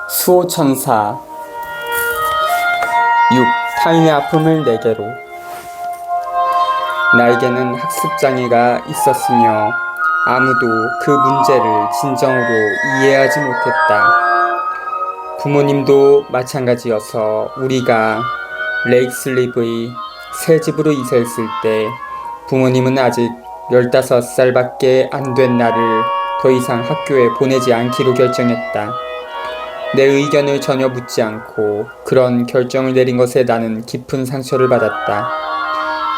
수호천사 6. 타인의 아픔을 내게로. 나에게는 학습장애가 있었으며 아무도 그 문제를 진정으로 이해하지 못했다. 부모님도 마찬가지여서 우리가 레이슬립의 새 집으로 이사했을 때 부모님은 아직 15살밖에 안 된 나를 더 이상 학교에 보내지 않기로 결정했다. 내 의견을 전혀 묻지 않고 그런 결정을 내린 것에 나는 깊은 상처를 받았다.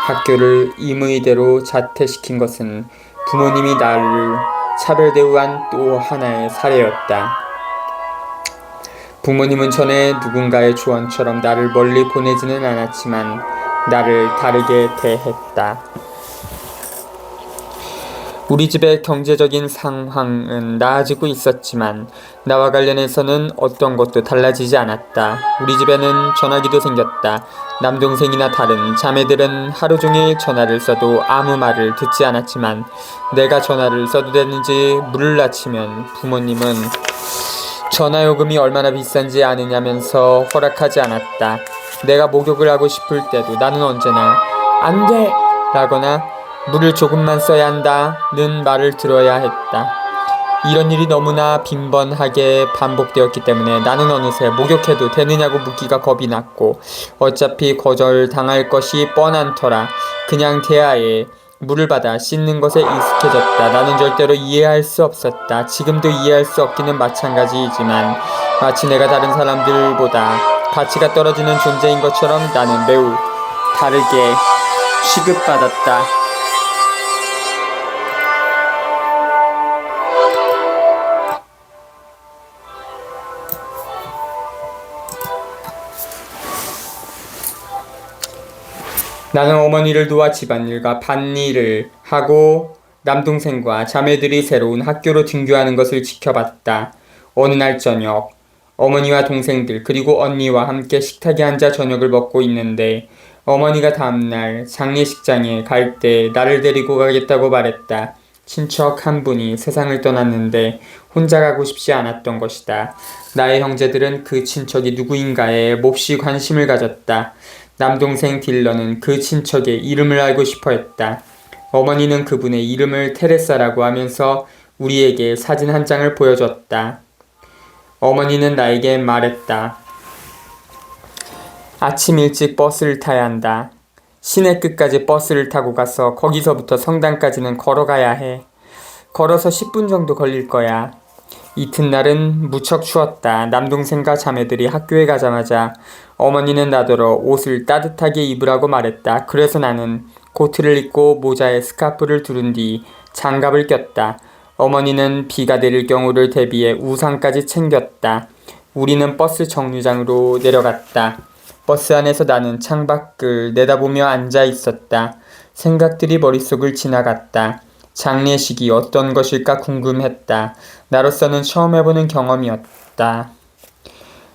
학교를 임의대로 자퇴시킨 것은 부모님이 나를 차별 대우한 또 하나의 사례였다. 부모님은 전에 누군가의 조언처럼 나를 멀리 보내지는 않았지만 나를 다르게 대했다. 우리 집의 경제적인 상황은 나아지고 있었지만 나와 관련해서는 어떤 것도 달라지지 않았다. 우리 집에는 전화기도 생겼다. 남동생이나 다른 자매들은 하루 종일 전화를 써도 아무 말을 듣지 않았지만 내가 전화를 써도 되는지 물라치면 부모님은 전화요금이 얼마나 비싼지 아느냐면서 허락하지 않았다. 내가 목욕을 하고 싶을 때도 나는 언제나 안 돼! 라거나 물을 조금만 써야 한다는 말을 들어야 했다. 이런 일이 너무나 빈번하게 반복되었기 때문에 나는 어느새 목욕해도 되느냐고 묻기가 겁이 났고 어차피 거절당할 것이 뻔한 터라 그냥 대야에 물을 받아 씻는 것에 익숙해졌다. 나는 절대로 이해할 수 없었다. 지금도 이해할 수 없기는 마찬가지이지만 마치 내가 다른 사람들보다 가치가 떨어지는 존재인 것처럼 나는 매우 다르게 취급받았다. 나는 어머니를 도와 집안일과 밭일을 하고 남동생과 자매들이 새로운 학교로 등교하는 것을 지켜봤다. 어느 날 저녁 어머니와 동생들 그리고 언니와 함께 식탁에 앉아 저녁을 먹고 있는데 어머니가 다음날 장례식장에 갈 때 나를 데리고 가겠다고 말했다. 친척 한 분이 세상을 떠났는데 혼자 가고 싶지 않았던 것이다. 나의 형제들은 그 친척이 누구인가에 몹시 관심을 가졌다. 남동생 딜러는 그 친척의 이름을 알고 싶어 했다. 어머니는 그분의 이름을 테레사라고 하면서 우리에게 사진 한 장을 보여줬다. 어머니는 나에게 말했다. 아침 일찍 버스를 타야 한다. 시내 끝까지 버스를 타고 가서 거기서부터 성당까지는 걸어가야 해. 걸어서 10분 정도 걸릴 거야. 이튿날은 무척 추웠다. 남동생과 자매들이 학교에 가자마자 어머니는 나더러 옷을 따뜻하게 입으라고 말했다. 그래서 나는 코트를 입고 모자에 스카프를 두른 뒤 장갑을 꼈다. 어머니는 비가 내릴 경우를 대비해 우산까지 챙겼다. 우리는 버스 정류장으로 내려갔다. 버스 안에서 나는 창밖을 내다보며 앉아 있었다. 생각들이 머릿속을 지나갔다. 장례식이 어떤 것일까 궁금했다. 나로서는 처음 해보는 경험이었다.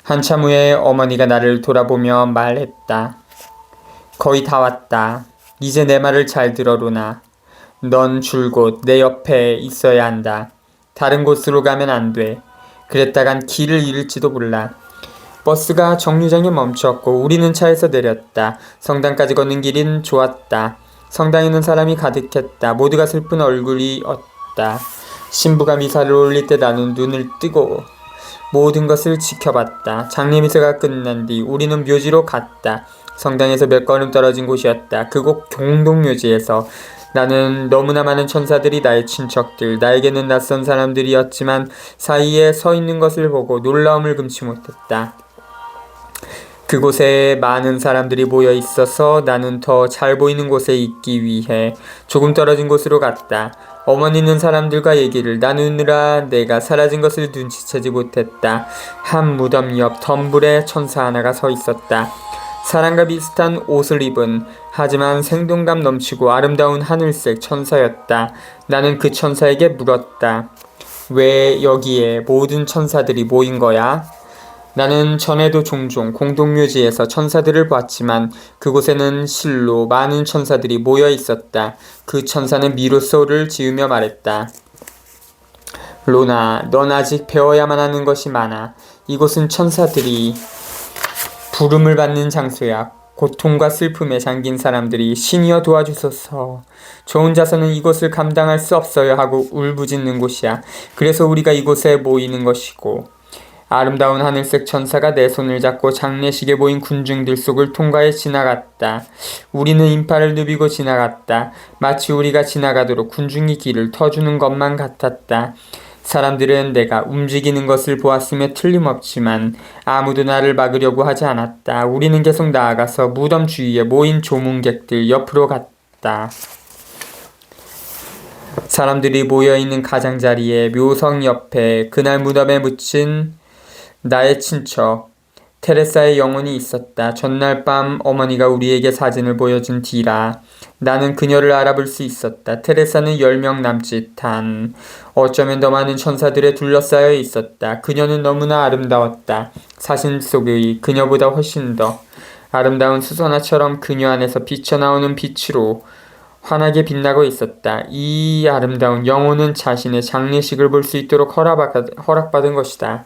한참 후에 어머니가 나를 돌아보며 말했다. 거의 다 왔다. 이제 내 말을 잘 들어 로나. 넌 줄곧 내 옆에 있어야 한다. 다른 곳으로 가면 안 돼. 그랬다간 길을 잃을지도 몰라. 버스가 정류장에 멈췄고 우리는 차에서 내렸다. 성당까지 걷는 길은 좋았다. 성당에는 사람이 가득했다. 모두가 슬픈 얼굴이었다. 신부가 미사를 올릴 때 나는 눈을 뜨고 모든 것을 지켜봤다. 장례 미사가 끝난 뒤 우리는 묘지로 갔다. 성당에서 몇 걸음 떨어진 곳이었다. 그곳 공동묘지에서 나는 너무나 많은 천사들이 나의 친척들, 나에게는 낯선 사람들이었지만 사이에 서 있는 것을 보고 놀라움을 금치 못했다. 그곳에 많은 사람들이 모여 있어서 나는 더 잘 보이는 곳에 있기 위해 조금 떨어진 곳으로 갔다. 어머니는 사람들과 얘기를 나누느라 내가 사라진 것을 눈치채지 못했다. 한 무덤 옆 덤불에 천사 하나가 서 있었다. 사람과 비슷한 옷을 입은 하지만 생동감 넘치고 아름다운 하늘색 천사였다. 나는 그 천사에게 물었다. 왜 여기에 모든 천사들이 모인 거야? 나는 전에도 종종 공동묘지에서 천사들을 봤지만 그곳에는 실로 많은 천사들이 모여 있었다. 그 천사는 미로소를 지으며 말했다. 로나, 넌 아직 배워야만 하는 것이 많아. 이곳은 천사들이 부름을 받는 장소야. 고통과 슬픔에 잠긴 사람들이 신이여 도와주소서. 저 혼자서는 이곳을 감당할 수 없어요 하고 울부짖는 곳이야. 그래서 우리가 이곳에 모이는 것이고, 아름다운 하늘색 천사가 내 손을 잡고 장례식에 모인 군중들 속을 통과해 지나갔다. 우리는 인파를 누비고 지나갔다. 마치 우리가 지나가도록 군중이 길을 터주는 것만 같았다. 사람들은 내가 움직이는 것을 보았음에 틀림없지만 아무도 나를 막으려고 하지 않았다. 우리는 계속 나아가서 무덤 주위에 모인 조문객들 옆으로 갔다. 사람들이 모여있는 가장자리에 묘성 옆에 그날 무덤에 묻힌 나의 친척 테레사의 영혼이 있었다. 전날 밤 어머니가 우리에게 사진을 보여준 뒤라 나는 그녀를 알아볼 수 있었다. 테레사는 10명 남짓한 어쩌면 더 많은 천사들에 둘러싸여 있었다. 그녀는 너무나 아름다웠다. 사진 속의 그녀보다 훨씬 더 아름다운 수선화처럼 그녀 안에서 비쳐나오는 빛으로 환하게 빛나고 있었다. 이 아름다운 영혼은 자신의 장례식을 볼 수 있도록 허락받은 것이다.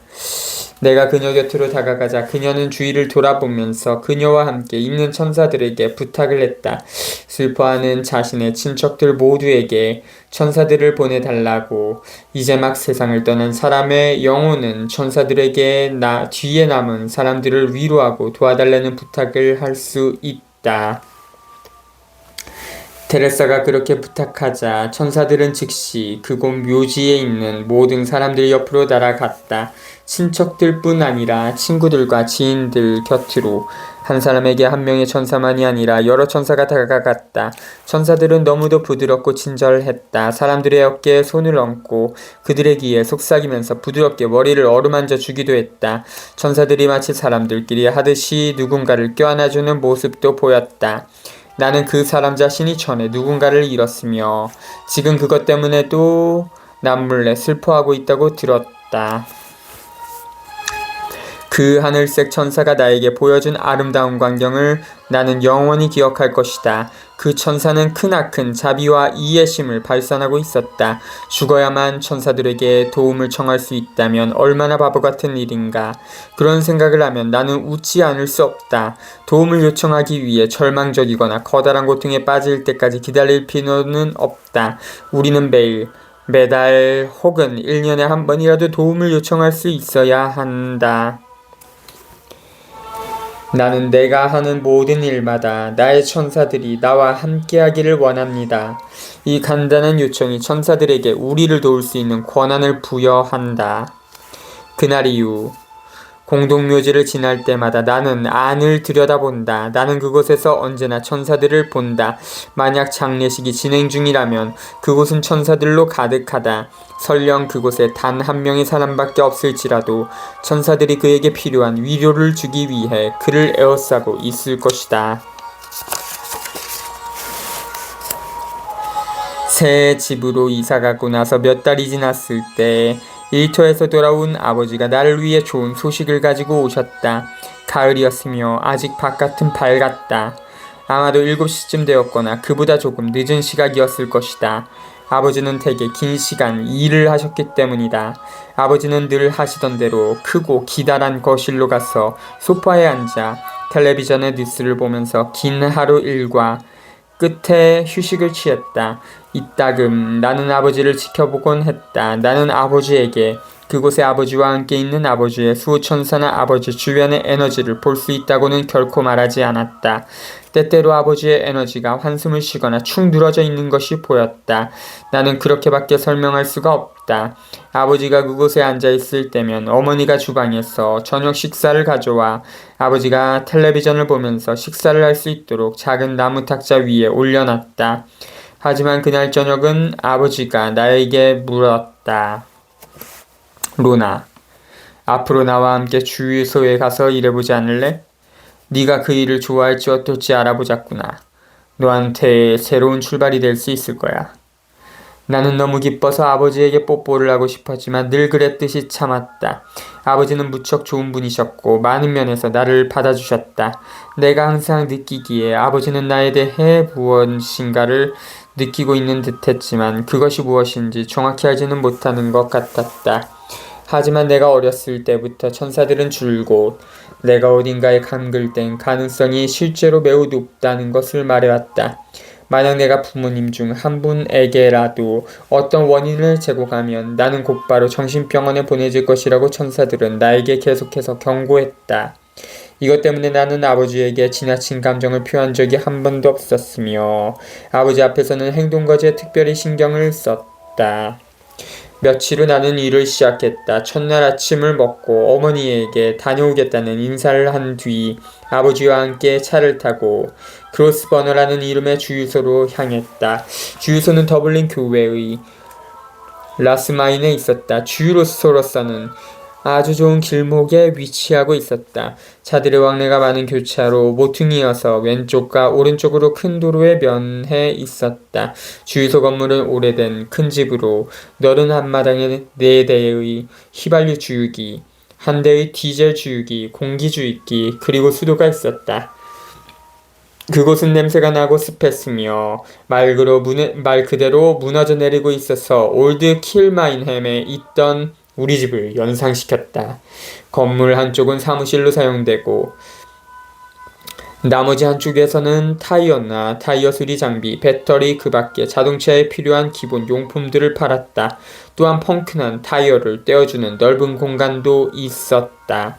내가 그녀 곁으로 다가가자 그녀는 주위를 돌아보면서 그녀와 함께 있는 천사들에게 부탁을 했다. 슬퍼하는 자신의 친척들 모두에게 천사들을 보내달라고. 이제 막 세상을 떠난 사람의 영혼은 천사들에게 뒤에 남은 사람들을 위로하고 도와달라는 부탁을 할 수 있다. 테레사가 그렇게 부탁하자 천사들은 즉시 그곳 묘지에 있는 모든 사람들 옆으로 날아갔다. 친척들뿐 아니라 친구들과 지인들 곁으로 한 사람에게 한 명의 천사만이 아니라 여러 천사가 다가갔다. 천사들은 너무도 부드럽고 친절했다. 사람들의 어깨에 손을 얹고 그들의 귀에 속삭이면서 부드럽게 머리를 어루만져 주기도 했다. 천사들이 마치 사람들끼리 하듯이 누군가를 껴안아주는 모습도 보였다. 나는 그 사람 자신이 전에 누군가를 잃었으며 지금 그것 때문에도 남몰래 슬퍼하고 있다고 들었다. 그 하늘색 천사가 나에게 보여준 아름다운 광경을 나는 영원히 기억할 것이다. 그 천사는 크나큰 자비와 이해심을 발산하고 있었다. 죽어야만 천사들에게 도움을 청할 수 있다면 얼마나 바보 같은 일인가. 그런 생각을 하면 나는 웃지 않을 수 없다. 도움을 요청하기 위해 절망적이거나 커다란 고통에 빠질 때까지 기다릴 필요는 없다. 우리는 매달 혹은 1년에 한 번이라도 도움을 요청할 수 있어야 한다. 나는 내가 하는 모든 일마다 나의 천사들이 나와 함께하기를 원합니다. 이 간단한 요청이 천사들에게 우리를 도울 수 있는 권한을 부여한다. 그날 이후 공동묘지를 지날 때마다 나는 안을 들여다본다. 나는 그곳에서 언제나 천사들을 본다. 만약 장례식이 진행 중이라면 그곳은 천사들로 가득하다. 설령 그곳에 단 한 명의 사람밖에 없을지라도 천사들이 그에게 필요한 위로를 주기 위해 그를 에워싸고 있을 것이다. 새 집으로 이사가고 나서 몇 달이 지났을 때 일터에서 돌아온 아버지가 나를 위해 좋은 소식을 가지고 오셨다. 가을이었으며 아직 바깥은 밝았다. 아마도 7시쯤 되었거나 그보다 조금 늦은 시각이었을 것이다. 아버지는 되게 긴 시간 일을 하셨기 때문이다. 아버지는 늘 하시던 대로 크고 기다란 거실로 가서 소파에 앉아 텔레비전의 뉴스를 보면서 긴 하루 일과 끝에 휴식을 취했다. 이따금 나는 아버지를 지켜보곤 했다. 나는 아버지에게 그곳에 아버지와 함께 있는 아버지의 수호천사나 아버지 주변의 에너지를 볼 수 있다고는 결코 말하지 않았다. 때때로 아버지의 에너지가 한숨을 쉬거나 축 늘어져 있는 것이 보였다. 나는 그렇게밖에 설명할 수가 없다. 아버지가 그곳에 앉아있을 때면 어머니가 주방에서 저녁 식사를 가져와 아버지가 텔레비전을 보면서 식사를 할 수 있도록 작은 나무 탁자 위에 올려놨다. 하지만 그날 저녁은 아버지가 나에게 물었다. 로나, 앞으로 나와 함께 주유소에 가서 일해보지 않을래? 네가 그 일을 좋아할지 어떨지 알아보자꾸나. 너한테 새로운 출발이 될 수 있을 거야. 나는 너무 기뻐서 아버지에게 뽀뽀를 하고 싶었지만 늘 그랬듯이 참았다. 아버지는 무척 좋은 분이셨고 많은 면에서 나를 받아주셨다. 내가 항상 느끼기에 아버지는 나에 대해 무엇인가를 느끼고 있는 듯했지만 그것이 무엇인지 정확히 알지는 못하는 것 같았다. 하지만 내가 어렸을 때부터 천사들은 줄곧 내가 어딘가에 감글된 가능성이 실제로 매우 높다는 것을 말해왔다. 만약 내가 부모님 중 한 분에게라도 어떤 원인을 제공하면 나는 곧바로 정신병원에 보내질 것이라고 천사들은 나에게 계속해서 경고했다. 이것 때문에 나는 아버지에게 지나친 감정을 표한 적이 한 번도 없었으며 아버지 앞에서는 행동거지에 특별히 신경을 썼다. 며칠 후 나는 일을 시작했다. 첫날 아침을 먹고 어머니에게 다녀오겠다는 인사를 한 뒤 아버지와 함께 차를 타고 그로스버너라는 이름의 주유소로 향했다. 주유소는 더블린 교외의 라스마인에 있었다. 주유소로서는 아주 좋은 길목에 위치하고 있었다. 차들의 왕래가 많은 교차로 모퉁이여서 왼쪽과 오른쪽으로 큰 도로에 면해 있었다. 주유소 건물은 오래된 큰 집으로 넓은 앞마당에 4대의 휘발유 주유기, 한 대의 디젤 주유기, 공기 주입기, 그리고 수도가 있었다. 그곳은 냄새가 나고 습했으며 말 그대로 무너져 내리고 있어서 올드 킬마인햄에 있던 우리 집을 연상시켰다. 건물 한쪽은 사무실로 사용되고 나머지 한쪽에서는 타이어나 타이어 수리 장비, 배터리 그 밖에 자동차에 필요한 기본 용품들을 팔았다. 또한 펑크난 타이어를 떼어주는 넓은 공간도 있었다.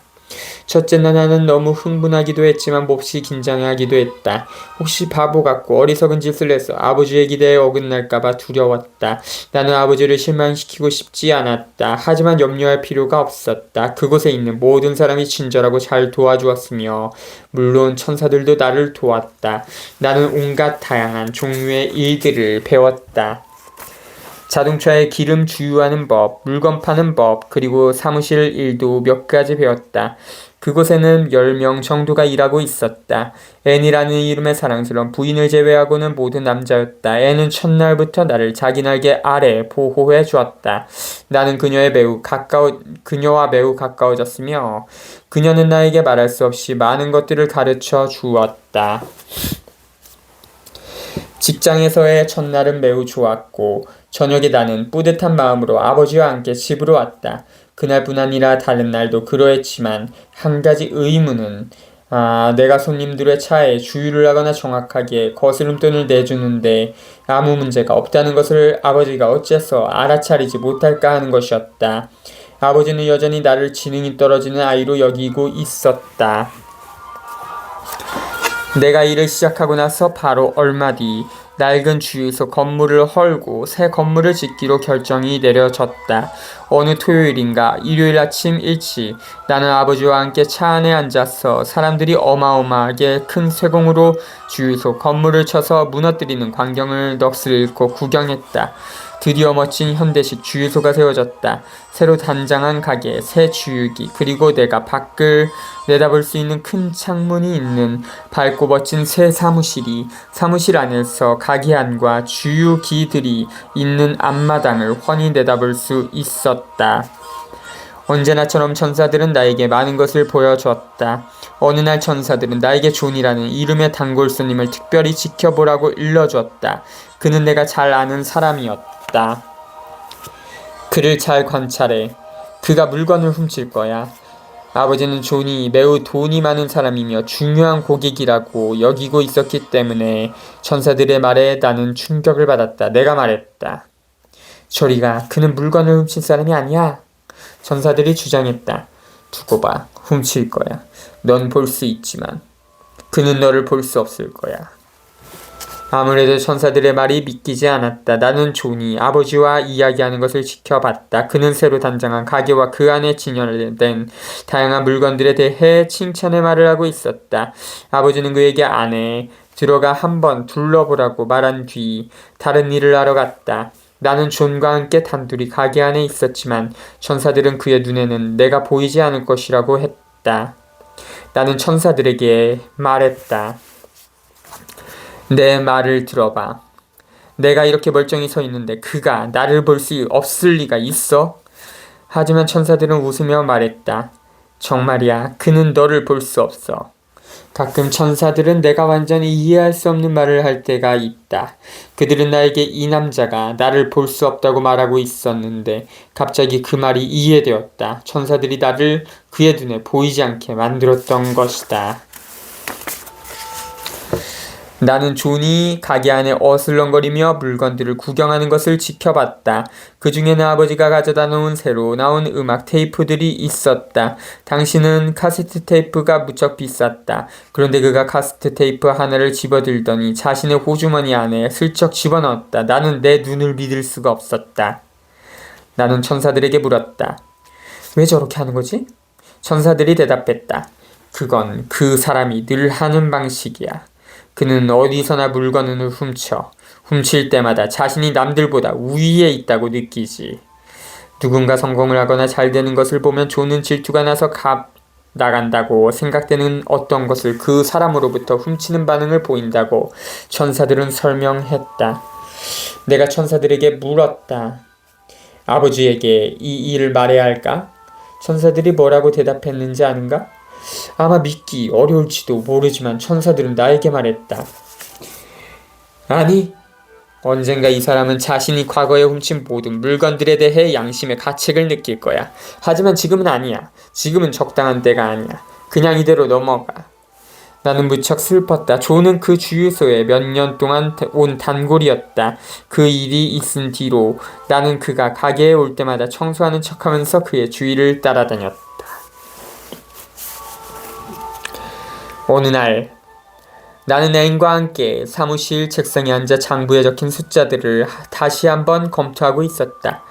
첫째 날 나는 너무 흥분하기도 했지만 몹시 긴장하기도 했다. 혹시 바보 같고 어리석은 짓을 해서 아버지의 기대에 어긋날까봐 두려웠다. 나는 아버지를 실망시키고 싶지 않았다. 하지만 염려할 필요가 없었다. 그곳에 있는 모든 사람이 친절하고 잘 도와주었으며 물론 천사들도 나를 도왔다. 나는 온갖 다양한 종류의 일들을 배웠다. 자동차에 기름 주유하는 법, 물건 파는 법, 그리고 사무실 일도 몇 가지 배웠다. 그곳에는 10명 정도가 일하고 있었다. 앤이라는 이름의 사랑스러운 부인을 제외하고는 모두 남자였다. 앤은 첫날부터 나를 자기 날개 아래 보호해 주었다. 나는 그녀와 매우 가까워졌으며 그녀는 나에게 말할 수 없이 많은 것들을 가르쳐 주었다. 직장에서의 첫날은 매우 좋았고 저녁에 나는 뿌듯한 마음으로 아버지와 함께 집으로 왔다. 그날뿐 아니라 다른 날도 그러했지만 한 가지 의문은 내가 손님들의 차에 주유를 하거나 정확하게 거스름돈을 내주는데 아무 문제가 없다는 것을 아버지가 어째서 알아차리지 못할까 하는 것이었다. 아버지는 여전히 나를 지능이 떨어지는 아이로 여기고 있었다. 내가 일을 시작하고 나서 바로 얼마 뒤 낡은 주유소 건물을 헐고 새 건물을 짓기로 결정이 내려졌다. 어느 토요일인가 일요일 아침 일찍 나는 아버지와 함께 차 안에 앉아서 사람들이 어마어마하게 큰 쇠공으로 주유소 건물을 쳐서 무너뜨리는 광경을 넋을 잃고 구경했다. 드디어 멋진 현대식 주유소가 세워졌다. 새로 단장한 가게, 새 주유기, 그리고 내가 밖을 내다볼 수 있는 큰 창문이 있는 밝고 멋진 새 사무실 안에서 가게 안과 주유기들이 있는 앞마당을 훤히 내다볼 수 있었다. 언제나처럼 천사들은 나에게 많은 것을 보여줬다. 어느 날 천사들은 나에게 존이라는 이름의 단골 손님을 특별히 지켜보라고 일러주었다. 그는 내가 잘 아는 사람이었다. 그를 잘 관찰해. 그가 물건을 훔칠 거야. 아버지는 존이 매우 돈이 많은 사람이며 중요한 고객이라고 여기고 있었기 때문에 천사들의 말에 나는 충격을 받았다. 내가 말했다. 저리가, 그는 물건을 훔칠 사람이 아니야. 천사들이 주장했다. 두고 봐, 훔칠 거야. 넌 볼 수 있지만 그는 너를 볼 수 없을 거야. 아무래도 천사들의 말이 믿기지 않았다. 나는 존이 아버지와 이야기하는 것을 지켜봤다. 그는 새로 단장한 가게와 그 안에 진열된 다양한 물건들에 대해 칭찬의 말을 하고 있었다. 아버지는 그에게 안에 들어가 한번 둘러보라고 말한 뒤 다른 일을 하러 갔다. 나는 존과 함께 단둘이 가게 안에 있었지만 천사들은 그의 눈에는 내가 보이지 않을 것이라고 했다. 나는 천사들에게 말했다. 내 말을 들어봐. 내가 이렇게 멀쩡히 서 있는데 그가 나를 볼 수 없을 리가 있어? 하지만 천사들은 웃으며 말했다. 정말이야, 그는 너를 볼 수 없어. 가끔 천사들은 내가 완전히 이해할 수 없는 말을 할 때가 있다. 그들은 나에게 이 남자가 나를 볼 수 없다고 말하고 있었는데 갑자기 그 말이 이해되었다. 천사들이 나를 그의 눈에 보이지 않게 만들었던 것이다. 나는 존이 가게 안에 어슬렁거리며 물건들을 구경하는 것을 지켜봤다. 그 중에는 아버지가 가져다 놓은 새로 나온 음악 테이프들이 있었다. 당시는 카세트 테이프가 무척 비쌌다. 그런데 그가 카세트 테이프 하나를 집어들더니 자신의 호주머니 안에 슬쩍 집어넣었다. 나는 내 눈을 믿을 수가 없었다. 나는 천사들에게 물었다. 왜 저렇게 하는 거지? 천사들이 대답했다. 그건 그 사람이 늘 하는 방식이야. 그는 어디서나 물건을 훔칠 때마다 자신이 남들보다 우위에 있다고 느끼지. 누군가 성공을 하거나 잘 되는 것을 보면 존은 질투가 나서 나간다고 생각되는 어떤 것을 그 사람으로부터 훔치는 반응을 보인다고 천사들은 설명했다. 내가 천사들에게 물었다. 아버지에게 이 일을 말해야 할까? 천사들이 뭐라고 대답했는지 아는가? 아마 믿기 어려울지도 모르지만 천사들은 나에게 말했다. 아니, 언젠가 이 사람은 자신이 과거에 훔친 모든 물건들에 대해 양심의 가책을 느낄 거야. 하지만 지금은 아니야. 지금은 적당한 때가 아니야. 그냥 이대로 넘어가. 나는 무척 슬펐다. 존은 그 주유소에 몇 년 동안 온 단골이었다. 그 일이 있은 뒤로 나는 그가 가게에 올 때마다 청소하는 척하면서 그의 주위를 따라다녔다. 어느 날 나는 애인과 함께 사무실 책상에 앉아 장부에 적힌 숫자들을 다시 한번 검토하고 있었다.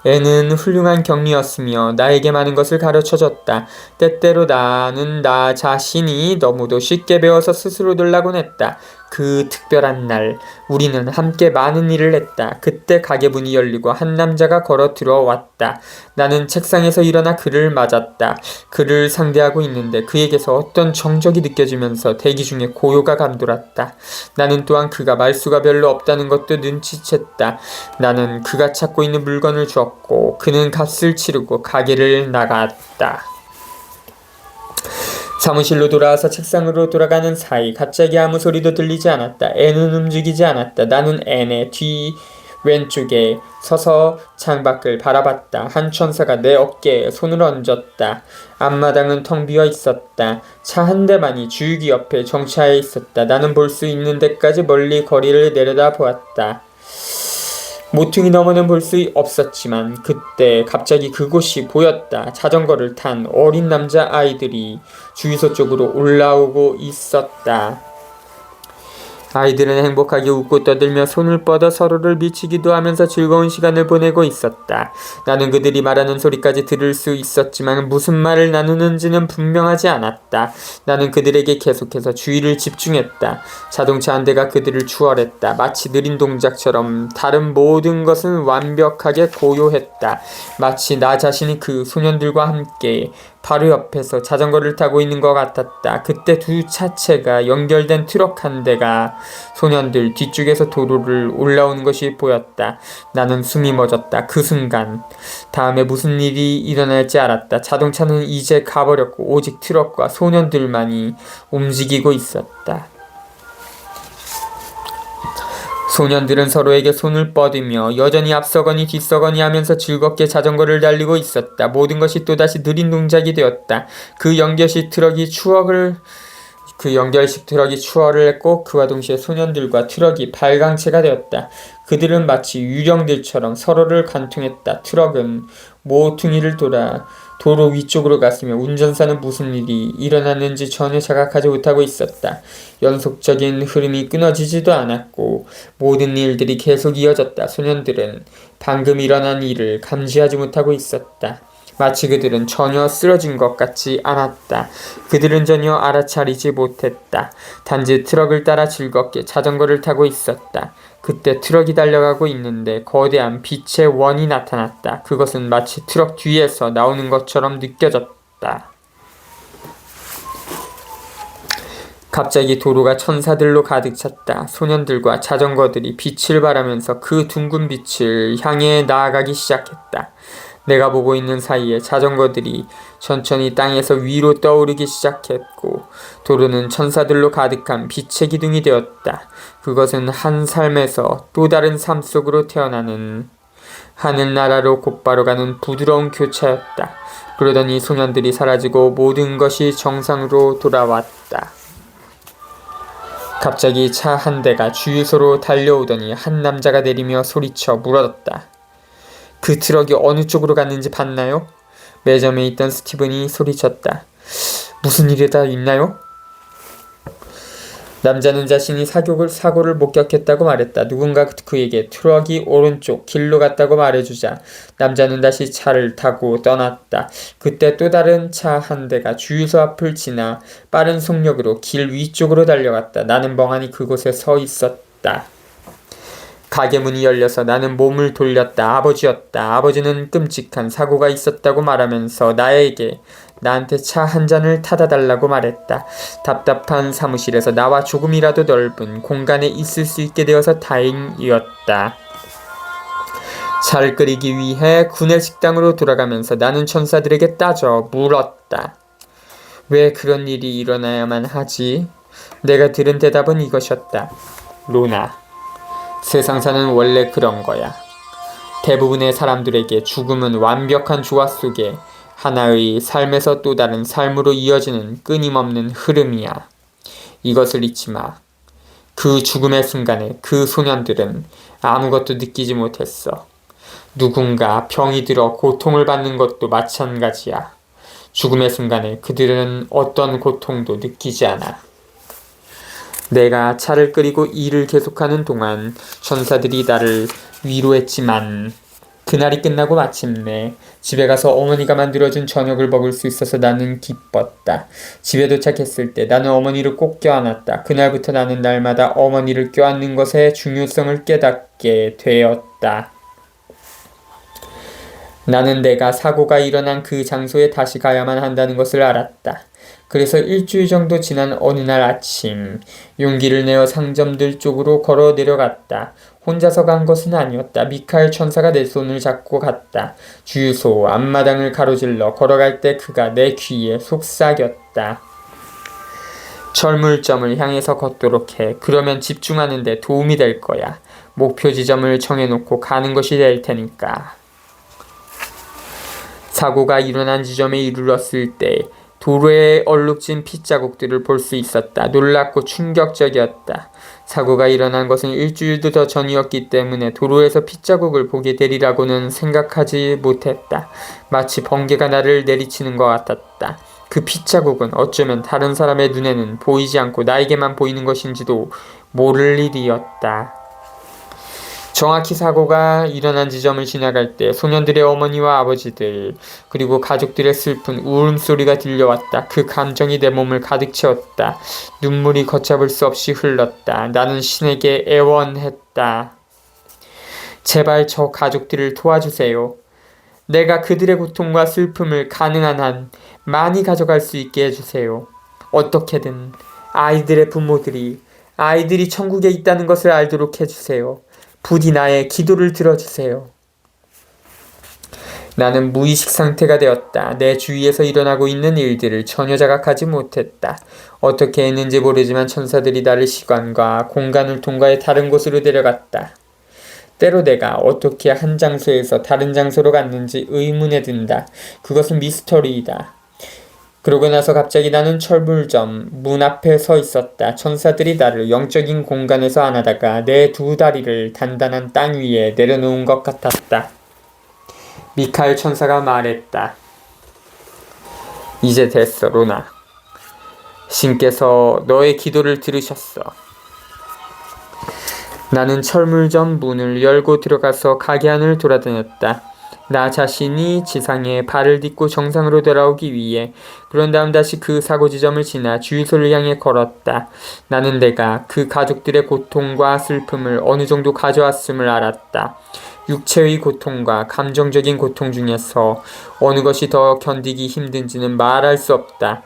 애는 훌륭한 격리였으며 나에게 많은 것을 가르쳐줬다. 때때로 나는 나 자신이 너무도 쉽게 배워서 스스로 놀라곤 했다. 그 특별한 날 우리는 함께 많은 일을 했다. 그때 가게 문이 열리고 한 남자가 걸어 들어왔다. 나는 책상에서 일어나 그를 맞았다. 그를 상대하고 있는데 그에게서 어떤 정적이 느껴지면서 대기 중에 고요가 감돌았다. 나는 또한 그가 말수가 별로 없다는 것도 눈치챘다. 나는 그가 찾고 있는 물건을 주었고 그는 값을 치르고 가게를 나갔다. 사무실로 돌아와서 책상으로 돌아가는 사이 갑자기 아무 소리도 들리지 않았다. 애는 움직이지 않았다. 나는 애의 뒤 왼쪽에 서서 창밖을 바라봤다. 한 천사가 내 어깨에 손을 얹었다. 앞마당은 텅 비어 있었다. 차 한 대만이 주유기 옆에 정차해 있었다. 나는 볼 수 있는 데까지 멀리 거리를 내려다 보았다. 모퉁이 너머는 볼 수 없었지만 그때 갑자기 그곳이 보였다. 자전거를 탄 어린 남자 아이들이 주유소 쪽으로 올라오고 있었다. 아이들은 행복하게 웃고 떠들며 손을 뻗어 서로를 미치기도 하면서 즐거운 시간을 보내고 있었다. 나는 그들이 말하는 소리까지 들을 수 있었지만 무슨 말을 나누는지는 분명하지 않았다. 나는 그들에게 계속해서 주의를 집중했다. 자동차 한 대가 그들을 추월했다. 마치 느린 동작처럼 다른 모든 것은 완벽하게 고요했다. 마치 나 자신이 그 소년들과 함께 바로 옆에서 자전거를 타고 있는 것 같았다. 그때 두 차체가 연결된 트럭 한 대가 소년들 뒤쪽에서 도로를 올라오는 것이 보였다. 나는 숨이 멎었다. 그 순간 다음에 무슨 일이 일어날지 알았다. 자동차는 이제 가버렸고 오직 트럭과 소년들만이 움직이고 있었다. 소년들은 서로에게 손을 뻗으며 여전히 앞서거니 뒤서거니 하면서 즐겁게 자전거를 달리고 있었다. 모든 것이 또다시 느린 동작이 되었다. 그 연결식 트럭이 추월을 했고 그와 동시에 소년들과 트럭이 발광체가 되었다. 그들은 마치 유령들처럼 서로를 관통했다. 트럭은 모퉁이를 돌아 도로 위쪽으로 갔으며 운전사는 무슨 일이 일어났는지 전혀 자각하지 못하고 있었다. 연속적인 흐름이 끊어지지도 않았고 모든 일들이 계속 이어졌다. 소년들은 방금 일어난 일을 감지하지 못하고 있었다. 마치 그들은 전혀 쓰러진 것 같지 않았다. 그들은 전혀 알아차리지 못했다. 단지 트럭을 따라 즐겁게 자전거를 타고 있었다. 그때 트럭이 달려가고 있는데 거대한 빛의 원이 나타났다. 그것은 마치 트럭 뒤에서 나오는 것처럼 느껴졌다. 갑자기 도로가 천사들로 가득 찼다. 소년들과 자전거들이 빛을 발하면서 그 둥근 빛을 향해 나아가기 시작했다. 내가 보고 있는 사이에 자전거들이 천천히 땅에서 위로 떠오르기 시작했고 도로는 천사들로 가득한 빛의 기둥이 되었다. 그것은 한 삶에서 또 다른 삶 속으로 태어나는 하늘나라로 곧바로 가는 부드러운 교차였다. 그러더니 소년들이 사라지고 모든 것이 정상으로 돌아왔다. 갑자기 차 한 대가 주유소로 달려오더니 한 남자가 내리며 소리쳐 물었다. 그 트럭이 어느 쪽으로 갔는지 봤나요? 매점에 있던 스티븐이 소리쳤다. 무슨 일이 다 있나요? 남자는 자신이 사고를 목격했다고 말했다. 누군가 그에게 트럭이 오른쪽 길로 갔다고 말해주자 남자는 다시 차를 타고 떠났다. 그때 또 다른 차 한 대가 주유소 앞을 지나 빠른 속력으로 길 위쪽으로 달려갔다. 나는 멍하니 그곳에 서 있었다. 가게 문이 열려서 나는 몸을 돌렸다. 아버지였다. 아버지는 끔찍한 사고가 있었다고 말하면서 나한테 차 한 잔을 타다 달라고 말했다. 답답한 사무실에서 나와 조금이라도 넓은 공간에 있을 수 있게 되어서 다행이었다. 차를 끓이기 위해 구내식당으로 돌아가면서 나는 천사들에게 따져 물었다. 왜 그런 일이 일어나야만 하지? 내가 들은 대답은 이것이었다. 로나, 세상사는 원래 그런 거야. 대부분의 사람들에게 죽음은 완벽한 조화 속에 하나의 삶에서 또 다른 삶으로 이어지는 끊임없는 흐름이야. 이것을 잊지 마. 그 죽음의 순간에 그 소년들은 아무것도 느끼지 못했어. 누군가 병이 들어 고통을 받는 것도 마찬가지야. 죽음의 순간에 그들은 어떤 고통도 느끼지 않아. 내가 차를 끓이고 일을 계속하는 동안 천사들이 나를 위로했지만 그날이 끝나고 마침내 집에 가서 어머니가 만들어준 저녁을 먹을 수 있어서 나는 기뻤다. 집에 도착했을 때 나는 어머니를 꼭 껴안았다. 그날부터 나는 날마다 어머니를 껴안는 것의 중요성을 깨닫게 되었다. 나는 내가 사고가 일어난 그 장소에 다시 가야만 한다는 것을 알았다. 그래서 일주일 정도 지난 어느 날 아침 용기를 내어 상점들 쪽으로 걸어 내려갔다. 혼자서 간 것은 아니었다. 미카엘 천사가 내 손을 잡고 갔다. 주유소 앞마당을 가로질러 걸어갈 때 그가 내 귀에 속삭였다. 철물점을 향해서 걷도록 해. 그러면 집중하는 데 도움이 될 거야. 목표 지점을 정해놓고 가는 것이 될 테니까. 사고가 일어난 지점에 이르렀을 때 도로에 얼룩진 핏자국들을 볼 수 있었다. 놀랍고 충격적이었다. 사고가 일어난 것은 일주일도 더 전이었기 때문에 도로에서 핏자국을 보게 되리라고는 생각하지 못했다. 마치 번개가 나를 내리치는 것 같았다. 그 핏자국은 어쩌면 다른 사람의 눈에는 보이지 않고 나에게만 보이는 것인지도 모를 일이었다. 정확히 사고가 일어난 지점을 지나갈 때 소년들의 어머니와 아버지들 그리고 가족들의 슬픈 울음소리가 들려왔다. 그 감정이 내 몸을 가득 채웠다. 눈물이 걷잡을 수 없이 흘렀다. 나는 신에게 애원했다. 제발 저 가족들을 도와주세요. 내가 그들의 고통과 슬픔을 가능한 한 많이 가져갈 수 있게 해주세요. 어떻게든 아이들이 천국에 있다는 것을 알도록 해주세요. 부디 나의 기도를 들어주세요. 나는 무의식 상태가 되었다. 내 주위에서 일어나고 있는 일들을 전혀 자각하지 못했다. 어떻게 했는지 모르지만 천사들이 나를 시간과 공간을 통과해 다른 곳으로 데려갔다. 때로 내가 어떻게 한 장소에서 다른 장소로 갔는지 의문에 든다. 그것은 미스터리이다. 그러고 나서 갑자기 나는 철물점 문 앞에 서 있었다. 천사들이 나를 영적인 공간에서 안아다가 내 두 다리를 단단한 땅 위에 내려놓은 것 같았다. 미카엘 천사가 말했다. 이제 됐어, 로나. 신께서 너의 기도를 들으셨어. 나는 철물점 문을 열고 들어가서 가게 안을 돌아다녔다. 나 자신이 지상에 발을 딛고 정상으로 돌아오기 위해. 그런 다음 다시 그 사고 지점을 지나 주유소를 향해 걸었다. 나는 내가 그 가족들의 고통과 슬픔을 어느 정도 가져왔음을 알았다. 육체의 고통과 감정적인 고통 중에서 어느 것이 더 견디기 힘든지는 말할 수 없다.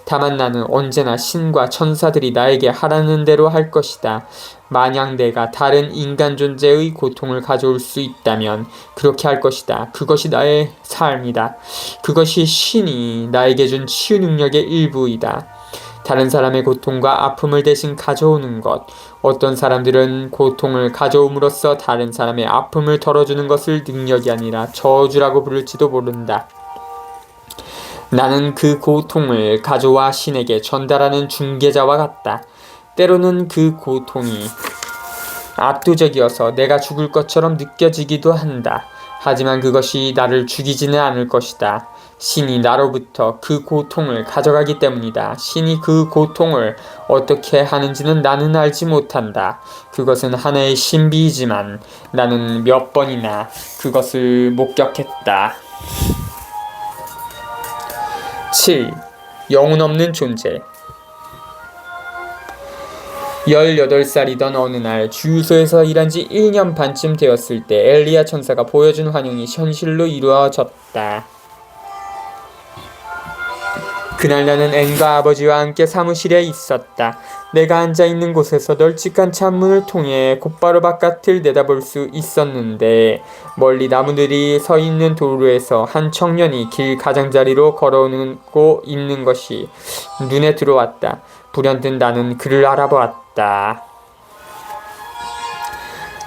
다만 나는 언제나 신과 천사들이 나에게 하라는 대로 할 것이다. 만약 내가 다른 인간 존재의 고통을 가져올 수 있다면 그렇게 할 것이다. 그것이 나의 삶이다. 그것이 신이 나에게 준 치유 능력의 일부이다. 다른 사람의 고통과 아픔을 대신 가져오는 것. 어떤 사람들은 고통을 가져옴으로써 다른 사람의 아픔을 덜어주는 것을 능력이 아니라 저주라고 부를지도 모른다. 나는 그 고통을 가져와 신에게 전달하는 중개자와 같다. 때로는 그 고통이 압도적이어서 내가 죽을 것처럼 느껴지기도 한다. 하지만 그것이 나를 죽이지는 않을 것이다. 신이 나로부터 그 고통을 가져가기 때문이다. 신이 그 고통을 어떻게 하는지는 나는 알지 못한다. 그것은 하나의 신비이지만 나는 몇 번이나 그것을 목격했다. 7. 영혼 없는 존재. 18살이던 어느 날 주유소에서 일한 지 1년 반쯤 되었을 때 엘리야 천사가 보여준 환영이 현실로 이루어졌다. 그날 나는 앤과 아버지와 함께 사무실에 있었다. 내가 앉아있는 곳에서 널찍한 창문을 통해 곧바로 바깥을 내다볼 수 있었는데 멀리 나무들이 서 있는 도로에서 한 청년이 길 가장자리로 걸어오고 있는 것이 눈에 들어왔다. 불현듯 나는 그를 알아보았다.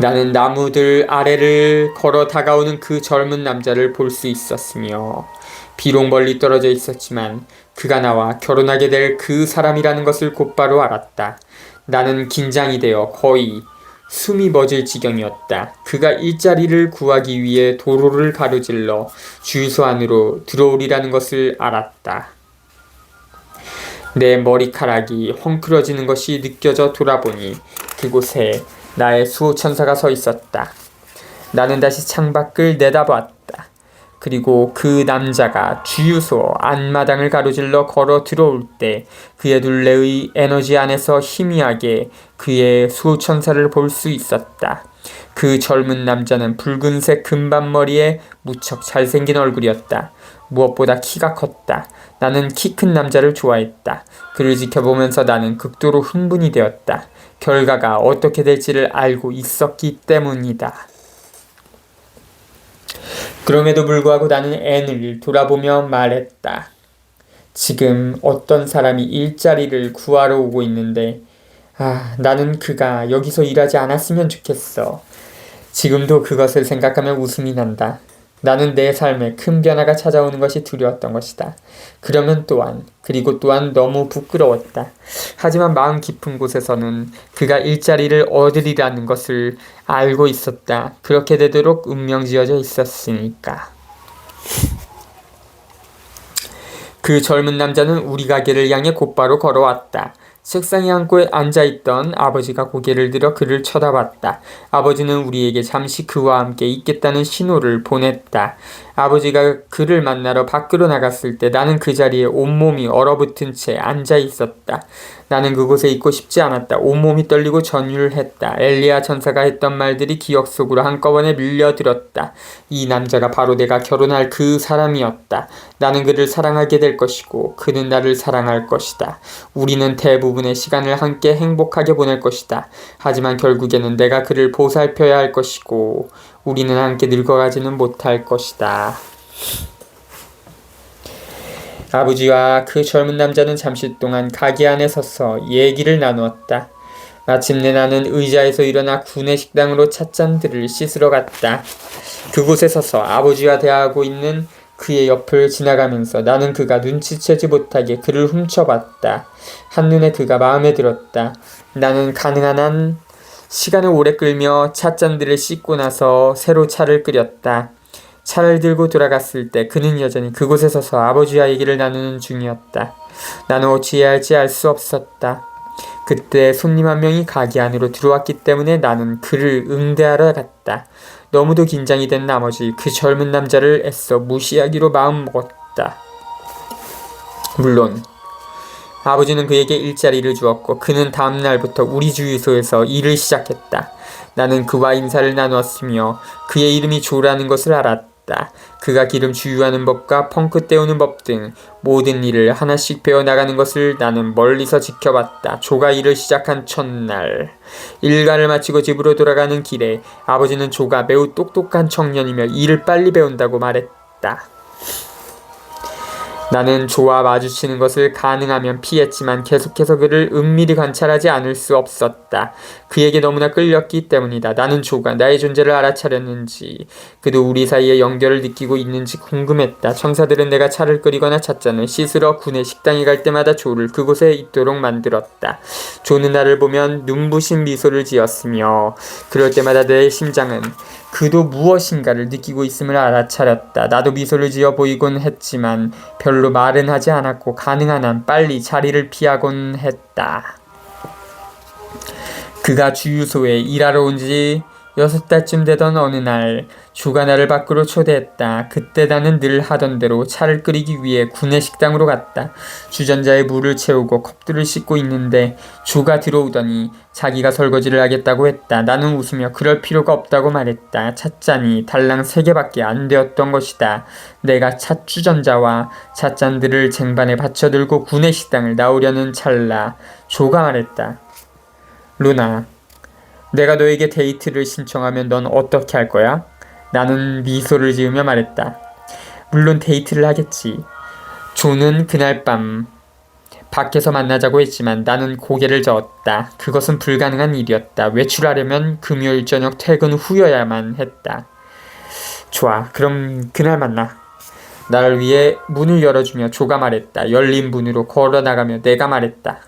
나는 나무들 아래를 걸어 다가오는 그 젊은 남자를 볼 수 있었으며 비록 멀리 떨어져 있었지만 그가 나와 결혼하게 될 그 사람이라는 것을 곧바로 알았다. 나는 긴장이 되어 거의 숨이 멎을 지경이었다. 그가 일자리를 구하기 위해 도로를 가로질러 주유소 안으로 들어오리라는 것을 알았다. 내 머리카락이 헝클어지는 것이 느껴져 돌아보니 그곳에 나의 수호천사가 서 있었다. 나는 다시 창밖을 내다보았다. 그리고 그 남자가 주유소 앞마당을 가로질러 걸어 들어올 때 그의 둘레의 에너지 안에서 희미하게 그의 수호천사를 볼 수 있었다. 그 젊은 남자는 붉은색 금반머리에 무척 잘생긴 얼굴이었다. 무엇보다 키가 컸다. 나는 키 큰 남자를 좋아했다. 그를 지켜보면서 나는 극도로 흥분이 되었다. 결과가 어떻게 될지를 알고 있었기 때문이다. 그럼에도 불구하고 나는 앤을 돌아보며 말했다. 지금 어떤 사람이 일자리를 구하러 오고 있는데 나는 그가 여기서 일하지 않았으면 좋겠어. 지금도 그것을 생각하면 웃음이 난다. 나는 내 삶에 큰 변화가 찾아오는 것이 두려웠던 것이다. 그리고 또한 너무 부끄러웠다. 하지만 마음 깊은 곳에서는 그가 일자리를 얻으리라는 것을 알고 있었다. 그렇게 되도록 운명지어져 있었으니까. 그 젊은 남자는 우리 가게를 향해 곧바로 걸어왔다. 책상에 앉아있던 아버지가 고개를 들어 그를 쳐다봤다. 아버지는 우리에게 잠시 그와 함께 있겠다는 신호를 보냈다. 아버지가 그를 만나러 밖으로 나갔을 때 나는 그 자리에 온몸이 얼어붙은 채 앉아있었다. 나는 그곳에 있고 싶지 않았다. 온몸이 떨리고 전율했다. 엘리야 천사가 했던 말들이 기억 속으로 한꺼번에 밀려들었다. 이 남자가 바로 내가 결혼할 그 사람이었다. 나는 그를 사랑하게 될 것이고 그는 나를 사랑할 것이다. 우리는 대부분의 시간을 함께 행복하게 보낼 것이다. 하지만 결국에는 내가 그를 보살펴야 할 것이고 우리는 함께 늙어가지는 못할 것이다. 아버지와 그 젊은 남자는 잠시 동안 가게 안에 서서 얘기를 나누었다. 마침내 나는 의자에서 일어나 구내식당으로 찻잔들을 씻으러 갔다. 그곳에 서서 아버지와 대화하고 있는 그의 옆을 지나가면서 나는 그가 눈치채지 못하게 그를 훔쳐봤다. 한눈에 그가 마음에 들었다. 나는 가능한 한 시간을 오래 끌며 찻잔들을 씻고 나서 새로 차를 끓였다. 차를 들고 돌아갔을 때 그는 여전히 그곳에 서서 아버지와 얘기를 나누는 중이었다. 나는 어찌해야 할지 알 수 없었다. 그때 손님 한 명이 가게 안으로 들어왔기 때문에 나는 그를 응대하러 갔다. 너무도 긴장이 된 나머지 그 젊은 남자를 애써 무시하기로 마음먹었다. 물론 아버지는 그에게 일자리를 주었고 그는 다음 날부터 우리 주유소에서 일을 시작했다. 나는 그와 인사를 나누었으며 그의 이름이 조라는 것을 알았다. 그가 기름 주유하는 법과 펑크 때우는 법 등 모든 일을 하나씩 배워나가는 것을 나는 멀리서 지켜봤다. 조가 일을 시작한 첫날, 일과를 마치고 집으로 돌아가는 길에 아버지는 조가 매우 똑똑한 청년이며 일을 빨리 배운다고 말했다. 나는 조와 마주치는 것을 가능하면 피했지만 계속해서 그를 은밀히 관찰하지 않을 수 없었다. 그에게 너무나 끌렸기 때문이다. 나는 조가 나의 존재를 알아차렸는지, 그도 우리 사이에 연결을 느끼고 있는지 궁금했다. 천사들은 내가 차를 끓이거나 찻잔을 씻으러 군의 식당에 갈 때마다 조를 그곳에 있도록 만들었다. 조는 나를 보면 눈부신 미소를 지었으며 그럴 때마다 내 심장은 그도 무엇인가를 느끼고 있음을 알아차렸다. 나도 미소를 지어 보이곤 했지만 별로 말은 하지 않았고 가능한 한 빨리 자리를 피하곤 했다. 그가 주유소에 일하러 온 지 6달쯤 되던 어느 날 조가 나를 밖으로 초대했다. 그때 나는 늘 하던 대로 차를 끓이기 위해 구내 식당으로 갔다. 주전자에 물을 채우고 컵들을 씻고 있는데 조가 들어오더니 자기가 설거지를 하겠다고 했다. 나는 웃으며 그럴 필요가 없다고 말했다. 찻잔이 달랑 3개밖에 안 되었던 것이다. 내가 찻주전자와 찻잔들을 쟁반에 받쳐들고 구내 식당을 나오려는 찰나 조가 말했다. 루나, 내가 너에게 데이트를 신청하면 넌 어떻게 할 거야? 나는 미소를 지으며 말했다. 물론 데이트를 하겠지. 조는 그날 밤 밖에서 만나자고 했지만 나는 고개를 저었다. 그것은 불가능한 일이었다. 외출하려면 금요일 저녁 퇴근 후여야만 했다. 좋아, 그럼 그날 만나. 나를 위해 문을 열어주며 조가 말했다. 열린 문으로 걸어나가며 내가 말했다.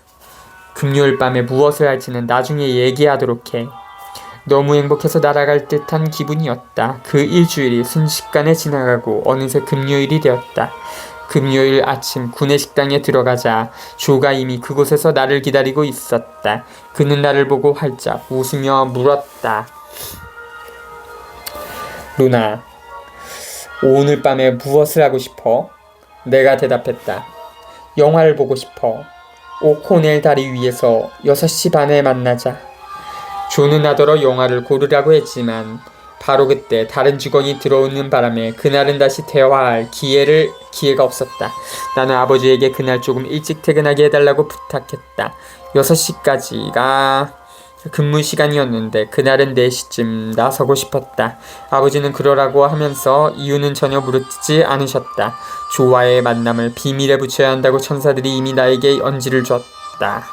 금요일 밤에 무엇을 할지는 나중에 얘기하도록 해. 너무 행복해서 날아갈 듯한 기분이었다. 그 일주일이 순식간에 지나가고 어느새 금요일이 되었다. 금요일 아침 구내식당에 들어가자 조가 이미 그곳에서 나를 기다리고 있었다. 그는 나를 보고 활짝 웃으며 물었다. 루나, 오늘 밤에 무엇을 하고 싶어? 내가 대답했다. 영화를 보고 싶어. 오코넬 다리 위에서 6시 반에 만나자. 조는 나더러 영화를 고르라고 했지만 바로 그때 다른 직원이 들어오는 바람에 그날은 다시 대화할 기회가 없었다. 나는 아버지에게 그날 조금 일찍 퇴근하게 해달라고 부탁했다. 6시까지가 근무 시간이었는데 그날은 4시쯤 나서고 싶었다. 아버지는 그러라고 하면서 이유는 전혀 물었지 않으셨다. 조와의 만남을 비밀에 붙여야 한다고 천사들이 이미 나에게 언지를 줬다.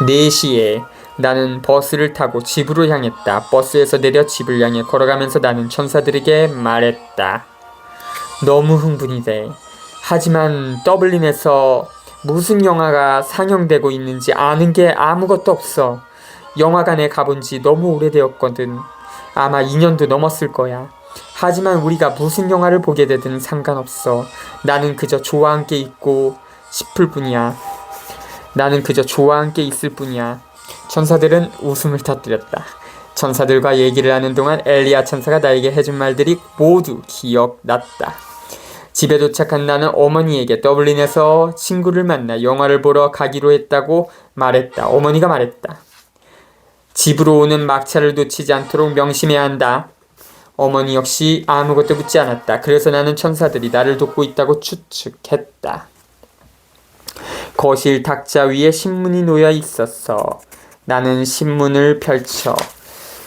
4시에 나는 버스를 타고 집으로 향했다. 버스에서 내려 집을 향해 걸어가면서 나는 천사들에게 말했다. 너무 흥분이 돼. 하지만 더블린에서 무슨 영화가 상영되고 있는지 아는 게 아무것도 없어. 영화관에 가본 지 너무 오래되었거든. 아마 2년도 넘었을 거야. 하지만 우리가 무슨 영화를 보게 되든 상관없어. 나는 그저 조와 함께 있고 싶을 뿐이야. 나는 그저 조와 함께 있을 뿐이야. 천사들은 웃음을 터뜨렸다. 천사들과 얘기를 하는 동안 엘리야 천사가 나에게 해준 말들이 모두 기억났다. 집에 도착한 나는 어머니에게 더블린에서 친구를 만나 영화를 보러 가기로 했다고 말했다. 어머니가 말했다. 집으로 오는 막차를 놓치지 않도록 명심해야 한다. 어머니 역시 아무것도 묻지 않았다. 그래서 나는 천사들이 나를 돕고 있다고 추측했다. 거실 탁자 위에 신문이 놓여 있었어. 나는 신문을 펼쳐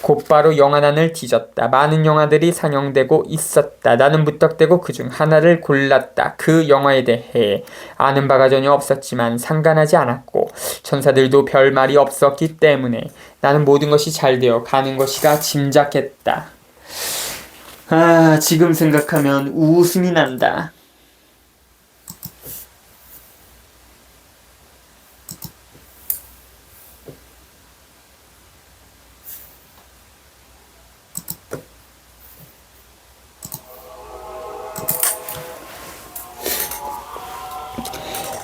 곧바로 영화관을 뒤졌다. 많은 영화들이 상영되고 있었다. 나는 무턱대고 그중 하나를 골랐다. 그 영화에 대해 아는 바가 전혀 없었지만 상관하지 않았고 천사들도 별 말이 없었기 때문에 나는 모든 것이 잘 되어 가는 것이라 짐작했다. 지금 생각하면 웃음이 난다.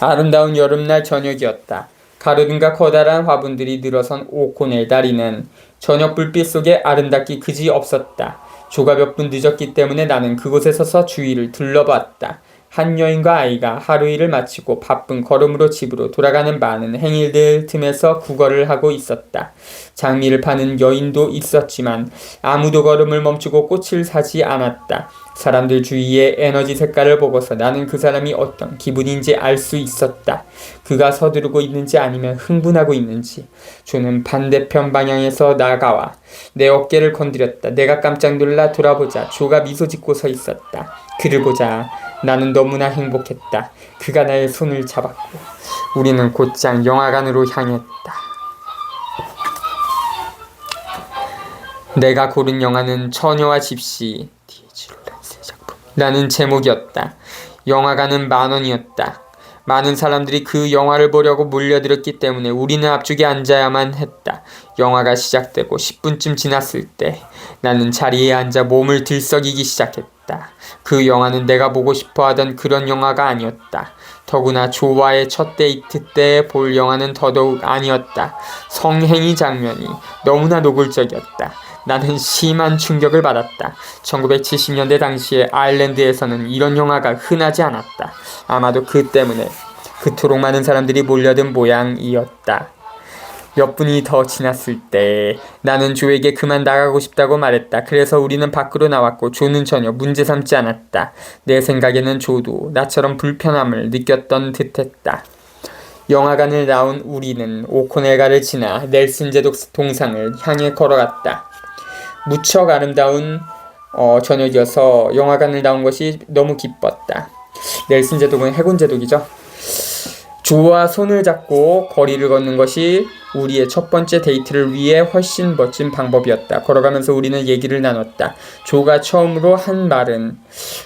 아름다운 여름날 저녁이었다. 가로등과 커다란 화분들이 늘어선 오코넬 다리는 저녁 불빛 속에 아름답기 그지 없었다. 조가 몇 분 늦었기 때문에 나는 그곳에 서서 주위를 둘러봤다. 한 여인과 아이가 하루 일을 마치고 바쁜 걸음으로 집으로 돌아가는 많은 행인들 틈에서 구걸을 하고 있었다. 장미를 파는 여인도 있었지만 아무도 걸음을 멈추고 꽃을 사지 않았다. 사람들 주위의 에너지 색깔을 보고서 나는 그 사람이 어떤 기분인지 알 수 있었다. 그가 서두르고 있는지 아니면 흥분하고 있는지. 조는 반대편 방향에서 나가와 내 어깨를 건드렸다. 내가 깜짝 놀라 돌아보자 조가 미소 짓고 서 있었다. 그를 보자 나는 너무나 행복했다. 그가 나의 손을 잡았고 우리는 곧장 영화관으로 향했다. 내가 고른 영화는 처녀와 집시 라는 제목이었다. 영화관은 10,000원이었다. 많은 사람들이 그 영화를 보려고 몰려들었기 때문에 우리는 앞쪽에 앉아야만 했다. 영화가 시작되고 10분쯤 지났을 때 나는 자리에 앉아 몸을 들썩이기 시작했다. 그 영화는 내가 보고 싶어 하던 그런 영화가 아니었다. 더구나 조와의 첫 데이트 때 볼 영화는 더더욱 아니었다. 성행위 장면이 너무나 노골적이었다. 나는 심한 충격을 받았다. 1970년대 당시에 아일랜드에서는 이런 영화가 흔하지 않았다. 아마도 그 때문에 그토록 많은 사람들이 몰려든 모양이었다. 몇 분이 더 지났을 때 나는 조에게 그만 나가고 싶다고 말했다. 그래서 우리는 밖으로 나왔고 조는 전혀 문제 삼지 않았다. 내 생각에는 조도 나처럼 불편함을 느꼈던 듯했다. 영화관을 나온 우리는 오코넬가를 지나 넬슨 제독 동상을 향해 걸어갔다. 무척 아름다운 저녁이어서 영화관을 나온 것이 너무 기뻤다. 넬슨 제독은 해군 제독이죠. 조와 손을 잡고 거리를 걷는 것이 우리의 첫 번째 데이트를 위해 훨씬 멋진 방법이었다. 걸어가면서 우리는 얘기를 나눴다. 조가 처음으로 한 말은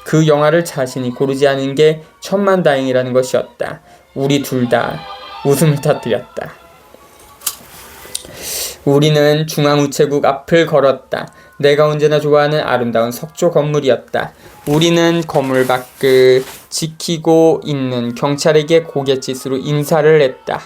그 영화를 자신이 고르지 않은 게 천만다행이라는 것이었다. 우리 둘 다 웃음을 터뜨렸다. 우리는 중앙우체국 앞을 걸었다. 내가 언제나 좋아하는 아름다운 석조 건물이었다. 우리는 건물 밖을 지키고 있는 경찰에게 고갯짓으로 인사를 했다.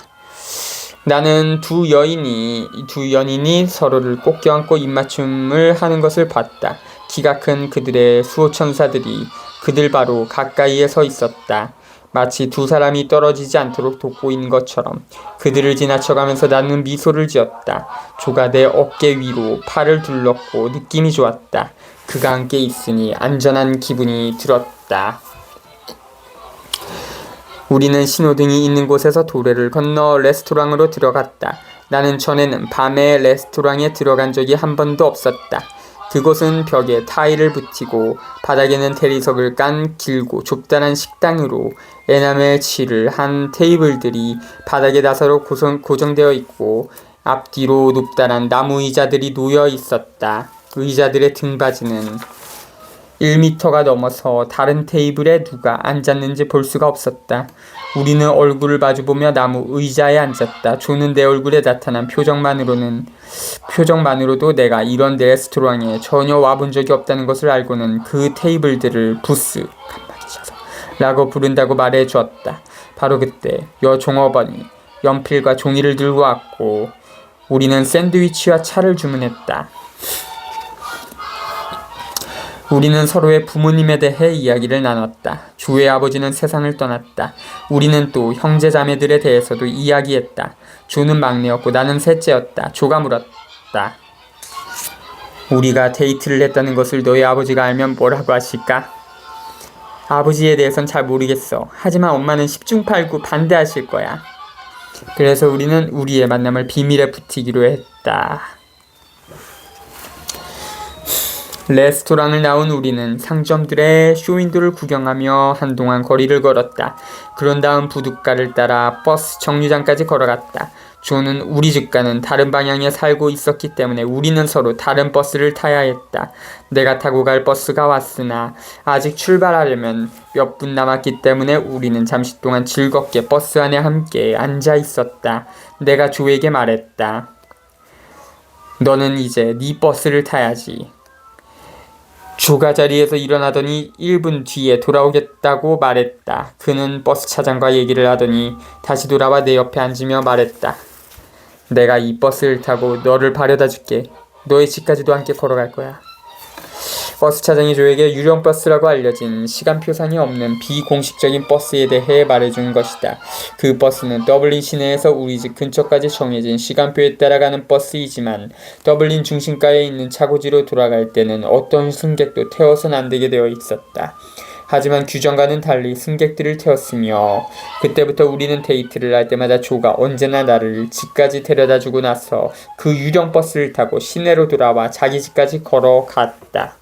나는 두 연인이 서로를 꼭 껴안고 입맞춤을 하는 것을 봤다. 키가 큰 그들의 수호천사들이 그들 바로 가까이에 서 있었다. 마치 두 사람이 떨어지지 않도록 돕고 있는 것처럼 그들을 지나쳐가면서 나는 미소를 지었다. 조가 내 어깨 위로 팔을 둘렀고 느낌이 좋았다. 그가 함께 있으니 안전한 기분이 들었다. 우리는 신호등이 있는 곳에서 도로를 건너 레스토랑으로 들어갔다. 나는 전에는 밤에 레스토랑에 들어간 적이 한 번도 없었다. 그곳은 벽에 타일을 붙이고 바닥에는 대리석을 깐 길고 좁다란 식당으로 에나멜 칠을 한 테이블들이 바닥에 나사로 고정되어 있고 앞뒤로 높다란 나무 의자들이 놓여 있었다. 의자들의 등받이는 1m가 넘어서 다른 테이블에 누가 앉았는지 볼 수가 없었다. 우리는 얼굴을 마주보며 나무 의자에 앉았다. 조는 내 얼굴에 나타난 표정만으로도 내가 이런 레스토랑에 전혀 와본 적이 없다는 것을 알고는 그 테이블들을 부스 라고 부른다고 말해 주었다. 바로 그때 여종업원이 연필과 종이를 들고 왔고 우리는 샌드위치와 차를 주문했다. 우리는 서로의 부모님에 대해 이야기를 나눴다. 조의 아버지는 세상을 떠났다. 우리는 또 형제자매들에 대해서도 이야기했다. 조는 막내였고 나는 셋째였다. 조가 물었다. 우리가 데이트를 했다는 것을 너희 아버지가 알면 뭐라고 하실까? 아버지에 대해선 잘 모르겠어. 하지만 엄마는 10중8구 반대하실 거야. 그래서 우리는 우리의 만남을 비밀에 붙이기로 했다. 레스토랑을 나온 우리는 상점들의 쇼윈도를 구경하며 한동안 거리를 걸었다. 그런 다음 부둣가를 따라 버스 정류장까지 걸어갔다. 조는 우리 집과는 다른 방향에 살고 있었기 때문에 우리는 서로 다른 버스를 타야 했다. 내가 타고 갈 버스가 왔으나 아직 출발하려면 몇 분 남았기 때문에 우리는 잠시 동안 즐겁게 버스 안에 함께 앉아 있었다. 내가 조에게 말했다. 너는 이제 네 버스를 타야지. 조가 자리에서 일어나더니 1분 뒤에 돌아오겠다고 말했다. 그는 버스 차장과 얘기를 하더니 다시 돌아와 내 옆에 앉으며 말했다. 내가 이 버스를 타고 너를 바래다 줄게. 너의 집까지도 함께 걸어갈 거야. 버스 차장이 조에게 유령 버스라고 알려진 시간표상이 없는 비공식적인 버스에 대해 말해준 것이다. 그 버스는 더블린 시내에서 우리 집 근처까지 정해진 시간표에 따라가는 버스이지만 더블린 중심가에 있는 차고지로 돌아갈 때는 어떤 승객도 태워선 안 되게 되어 있었다. 하지만 규정과는 달리 승객들을 태웠으며 그때부터 우리는 데이트를 할 때마다 조가 언제나 나를 집까지 데려다주고 나서 그 유령 버스를 타고 시내로 돌아와 자기 집까지 걸어갔다.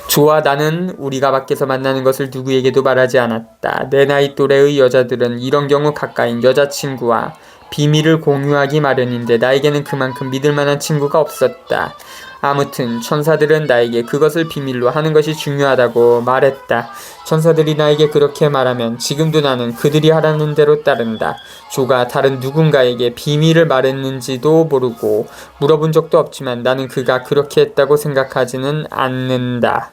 조와 나는 우리가 밖에서 만나는 것을 누구에게도 말하지 않았다. 내 나이 또래의 여자들은 이런 경우 가까인 여자친구와 비밀을 공유하기 마련인데 나에게는 그만큼 믿을 만한 친구가 없었다. 아무튼 천사들은 나에게 그것을 비밀로 하는 것이 중요하다고 말했다. 천사들이 나에게 그렇게 말하면 지금도 나는 그들이 하라는 대로 따른다. 조가 다른 누군가에게 비밀을 말했는지도 모르고 물어본 적도 없지만 나는 그가 그렇게 했다고 생각하지는 않는다.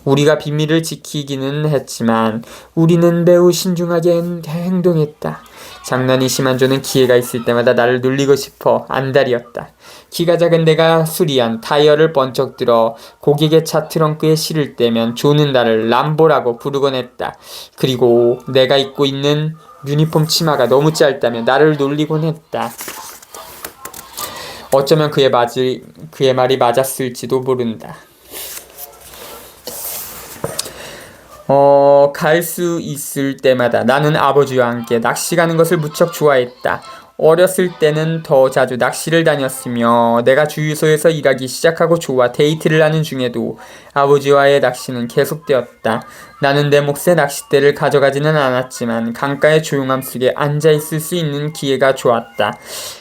우리가 비밀을 지키기는 했지만 우리는 매우 신중하게 행동했다. 장난이 심한 조는 기회가 있을 때마다 나를 놀리고 싶어 안달이었다. 키가 작은 내가 수리한 타이어를 번쩍 들어 고객의 차 트렁크에 실을 때면 조는 나를 람보라고 부르곤 했다. 그리고 내가 입고 있는 유니폼 치마가 너무 짧다며 나를 놀리곤 했다. 어쩌면 그의 말이 맞았을지도 모른다. 갈 수 있을 때마다 나는 아버지와 함께 낚시 가는 것을 무척 좋아했다. 어렸을 때는 더 자주 낚시를 다녔으며 내가 주유소에서 일하기 시작하고 조와 데이트를 하는 중에도 아버지와의 낚시는 계속되었다. 나는 내 몫의 낚싯대를 가져가지는 않았지만 강가의 조용함 속에 앉아있을 수 있는 기회가 좋았다.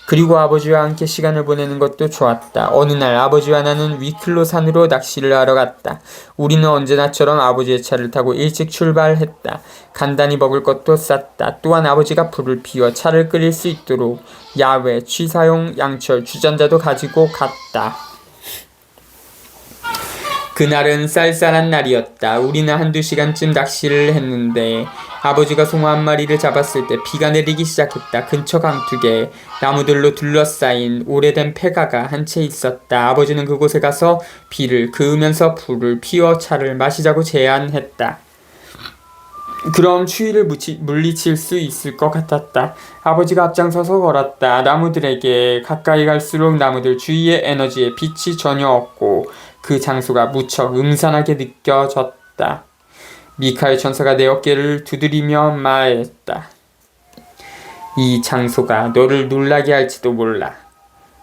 그리고 아버지와 함께 시간을 보내는 것도 좋았다. 어느 날 아버지와 나는 위클로 산으로 낚시를 하러 갔다. 우리는 언제나처럼 아버지의 차를 타고 일찍 출발했다. 간단히 먹을 것도 쌌다. 또한 아버지가 불을 피워 차를 끓일 수 있도록 야외 취사용 양철 주전자도 가지고 갔다. 그날은 쌀쌀한 날이었다. 우리는 한두 시간쯤 낚시를 했는데 아버지가 송어 한 마리를 잡았을 때 비가 내리기 시작했다. 근처 강둑에 나무들로 둘러싸인 오래된 폐가가 한 채 있었다. 아버지는 그곳에 가서 비를 그으면서 불을 피워 차를 마시자고 제안했다. 그럼 추위를 물리칠 수 있을 것 같았다. 아버지가 앞장서서 걸었다. 나무들에게 가까이 갈수록 나무들 주위의 에너지에 빛이 전혀 없고 그 장소가 무척 음산하게 느껴졌다. 미카엘 천사가 내 어깨를 두드리며 말했다. 이 장소가 너를 놀라게 할지도 몰라.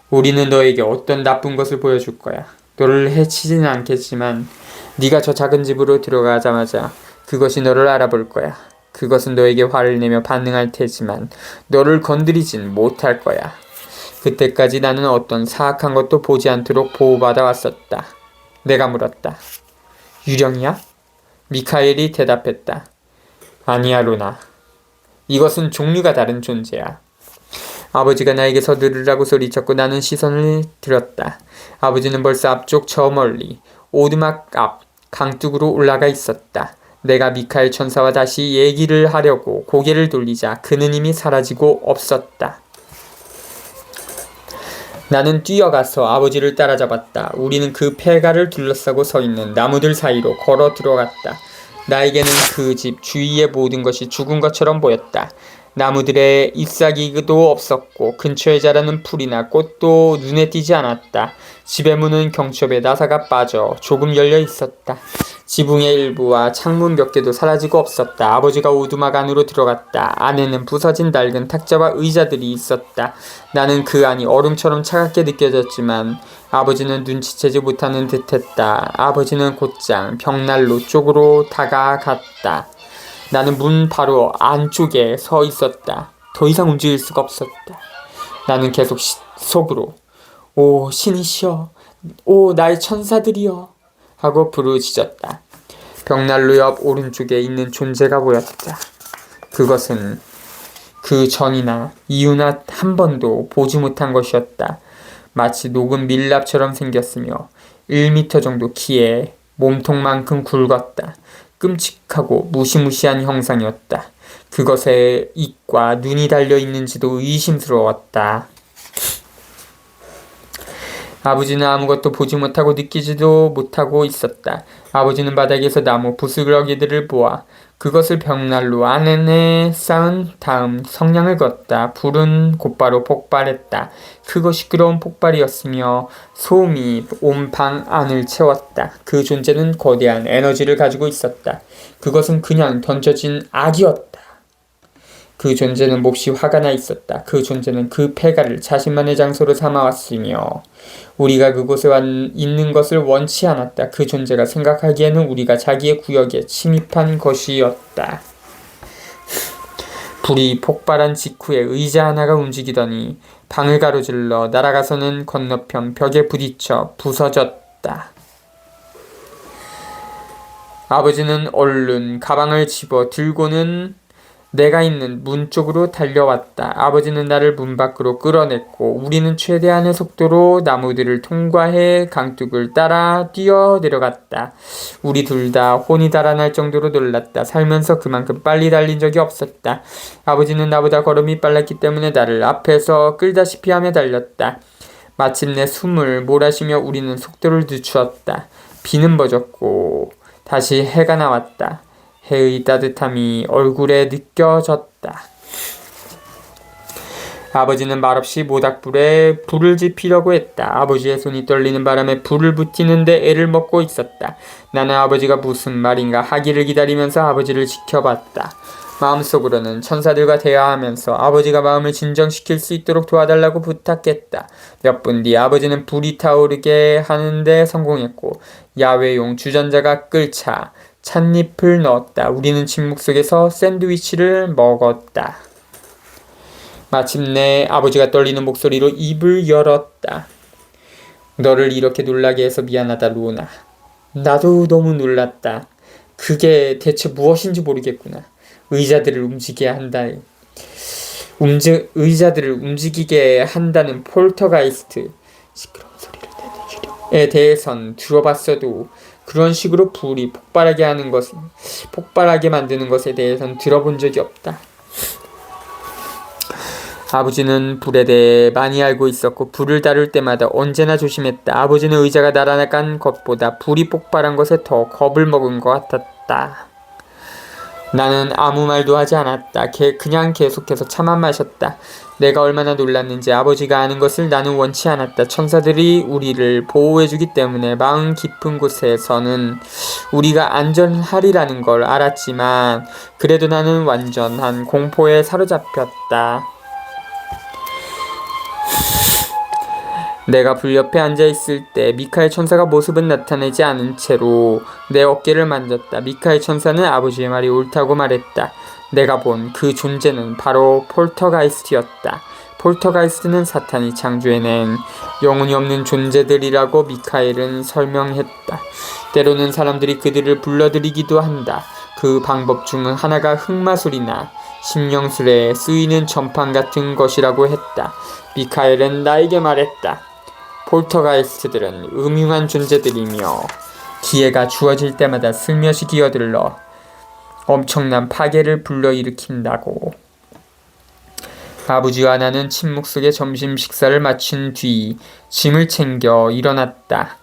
우리는 너에게 어떤 나쁜 것을 보여줄 거야. 너를 해치지는 않겠지만 네가 저 작은 집으로 들어가자마자 그것이 너를 알아볼 거야. 그것은 너에게 화를 내며 반응할 테지만 너를 건드리진 못할 거야. 그때까지 나는 어떤 사악한 것도 보지 않도록 보호받아 왔었다. 내가 물었다. 유령이야? 미카엘이 대답했다. 아니야, 로나. 이것은 종류가 다른 존재야. 아버지가 나에게 서두르라고 소리쳤고 나는 시선을 들었다. 아버지는 벌써 앞쪽 저 멀리 오두막 앞 강둑으로 올라가 있었다. 내가 미카엘 천사와 다시 얘기를 하려고 고개를 돌리자 그는 이미 사라지고 없었다. 나는 뛰어가서 아버지를 따라잡았다. 우리는 그 폐가를 둘러싸고 서 있는 나무들 사이로 걸어 들어갔다. 나에게는 그 집 주위의 모든 것이 죽은 것처럼 보였다. 나무들의 잎사귀도 없었고 근처에 자라는 풀이나 꽃도 눈에 띄지 않았다. 집의 문은 경첩에 나사가 빠져 조금 열려 있었다. 지붕의 일부와 창문 몇 개도 사라지고 없었다. 아버지가 오두막 안으로 들어갔다. 안에는 부서진 낡은 탁자와 의자들이 있었다. 나는 그 안이 얼음처럼 차갑게 느껴졌지만 아버지는 눈치채지 못하는 듯했다. 아버지는 곧장 벽난로 쪽으로 다가갔다. 나는 문 바로 안쪽에 서 있었다. 더 이상 움직일 수가 없었다. 나는 계속 속으로 오 신이시여, 오 나의 천사들이여 하고 부르짖었다. 벽난로 옆 오른쪽에 있는 존재가 보였다. 그것은 그 전이나 이후나 한 번도 보지 못한 것이었다. 마치 녹은 밀랍처럼 생겼으며 1m 정도 키에 몸통만큼 굵었다. 끔찍하고 무시무시한 형상이었다. 그것에 입과 눈이 달려있는지도 의심스러웠다. 아버지는 아무것도 보지 못하고 느끼지도 못하고 있었다. 아버지는 바닥에서 나무 부스러기들을 보아 그것을 벽난로 안에 쌓은 다음 성냥을 걷다. 불은 곧바로 폭발했다. 크고 시끄러운 폭발이었으며 소음이 온 방 안을 채웠다. 그 존재는 거대한 에너지를 가지고 있었다. 그것은 그냥 던져진 악이었다. 그 존재는 몹시 화가 나 있었다. 그 존재는 그 폐가를 자신만의 장소로 삼아왔으며 우리가 그곳에 있는 것을 원치 않았다. 그 존재가 생각하기에는 우리가 자기의 구역에 침입한 것이었다. 불이 폭발한 직후에 의자 하나가 움직이더니 방을 가로질러 날아가서는 건너편 벽에 부딪혀 부서졌다. 아버지는 얼른 가방을 집어 들고는 내가 있는 문 쪽으로 달려왔다. 아버지는 나를 문 밖으로 끌어냈고 우리는 최대한의 속도로 나무들을 통과해 강둑을 따라 뛰어내려갔다. 우리 둘 다 혼이 달아날 정도로 놀랐다. 살면서 그만큼 빨리 달린 적이 없었다. 아버지는 나보다 걸음이 빨랐기 때문에 나를 앞에서 끌다시피 하며 달렸다. 마침내 숨을 몰아쉬며 우리는 속도를 늦추었다. 비는 멎었고 다시 해가 나왔다. 해의 따뜻함이 얼굴에 느껴졌다. 아버지는 말없이 모닥불에 불을 지피려고 했다. 아버지의 손이 떨리는 바람에 불을 붙이는데 애를 먹고 있었다. 나는 아버지가 무슨 말인가 하기를 기다리면서 아버지를 지켜봤다. 마음속으로는 천사들과 대화하면서 아버지가 마음을 진정시킬 수 있도록 도와달라고 부탁했다. 몇 분 뒤 아버지는 불이 타오르게 하는데 성공했고 야외용 주전자가 끓자 찻잎을 넣었다. 우리는 침묵 속에서 샌드위치를 먹었다. 마침내 아버지가 떨리는 목소리로 입을 열었다. 너를 이렇게 놀라게 해서 미안하다, 로나. 나도 너무 놀랐다. 그게 대체 무엇인지 모르겠구나. 의자들을 움직이게 한다는 폴터가이스트, 시끄러운 소리를 내는 유령에 대해선 들어봤어도 그런 식으로 불이 폭발하게 만드는 것에 대해선 들어본 적이 없다. 아버지는 불에 대해 많이 알고 있었고 불을 다룰 때마다 언제나 조심했다. 아버지는 의자가 날아간 것보다 불이 폭발한 것에 더 겁을 먹은 것 같았다. 나는 아무 말도 하지 않았다. 그냥 계속해서 차만 마셨다. 내가 얼마나 놀랐는지 아버지가 아는 것을 나는 원치 않았다. 천사들이 우리를 보호해주기 때문에 마음 깊은 곳에서는 우리가 안전하리라는 걸 알았지만 그래도 나는 완전한 공포에 사로잡혔다. 내가 불 옆에 앉아있을 때 미카엘 천사가 모습은 나타내지 않은 채로 내 어깨를 만졌다. 미카엘 천사는 아버지의 말이 옳다고 말했다. 내가 본 그 존재는 바로 폴터가이스트였다. 폴터가이스트는 사탄이 창조해낸 영혼이 없는 존재들이라고 미카엘은 설명했다. 때로는 사람들이 그들을 불러들이기도 한다. 그 방법 중 하나가 흑마술이나 심령술에 쓰이는 전판 같은 것이라고 했다. 미카엘은 나에게 말했다. 폴터가이스트들은 음흉한 존재들이며 기회가 주어질 때마다 슬며시 기어들러 엄청난 파괴를 불러일으킨다고. 아버지와 나는 침묵 속에 점심 식사를 마친 뒤 짐을 챙겨 일어났다.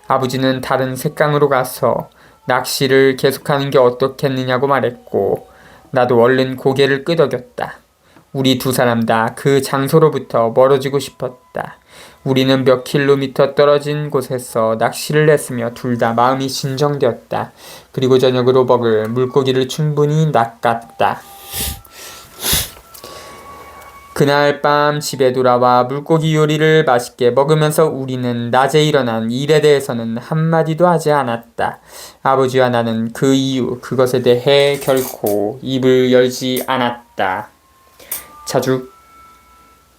아버지는 다른 색강으로 가서 낚시를 계속하는 게 어떻겠느냐고 말했고 나도 얼른 고개를 끄덕였다. 우리 두 사람 다 그 장소로부터 멀어지고 싶었다. 우리는 몇 킬로미터 떨어진 곳에서 낚시를 했으며 둘 다 마음이 진정되었다. 그리고 저녁으로 먹을 물고기를 충분히 낚았다. 그날 밤 집에 돌아와 물고기 요리를 맛있게 먹으면서 우리는 낮에 일어난 일에 대해서는 한마디도 하지 않았다. 아버지와 나는 그 이후 그것에 대해 결코 입을 열지 않았다. 자주